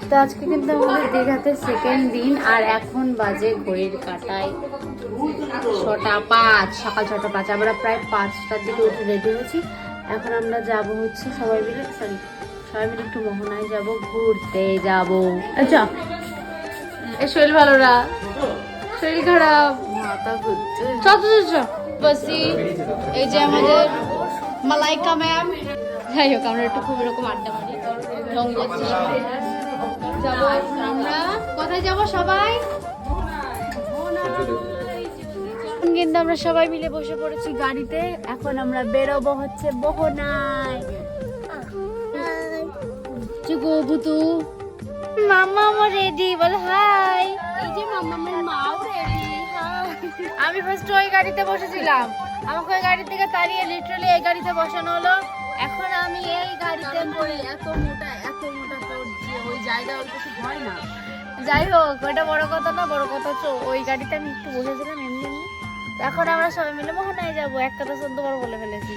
তো আজকে কিন্তু আমাদের দীঘাতে সেকেন্ড দিন, আর এখন বাজে ঘড়ির কাঁটায় 6:05, সকাল 6:05। আমরা প্রায় 5টার দিকে উঠে রেডি হয়েছি। এখন আমরা যাব হচ্ছে সবাই মিলে একটু মোহনায় যাব, ঘুরতে যাব। আচ্ছা, এই শরীর ভালো না, শরীর খারাপ, মাথা ঘুরছে। বসি, এই যে আমাদের মালাইকা ম্যাম। যাই হোক, আমরা একটু খুব এরকম আড্ডা মারি, ঢং করছি। যাবো আমরা, কোথায় যাবো সবাই? কিন্তু আমরা সবাই মিলে বসে পড়েছি গাড়িতে। এখন আমরা বেরোবো হচ্ছে মোহনায়। চুকু বুতু মাম্মা আমার রেডি, বল হাই। এই যে মাম্মামের মাও রেডি। আমি ফার্স্ট ওই গাড়িতে বসেছিলাম, আমাকে ওই গাড়ি থেকে তাড়িয়ে লিটারালি এই গাড়িতে বসানো হলো। এখন আমি এই গাড়িতে পড়ে এত মোটা ওই জায়গা ওর কিছু হয় না। যাই হোক, ওইটা বড় কথা না, বড় কথা হচ্ছে ওই গাড়িতে আমি একটু বসেছিলাম এমনি এমনি। এখন আমরা সবাই মিলে মোহনায় যাবো, এক কথা 14 বার বলে ফেলেছি।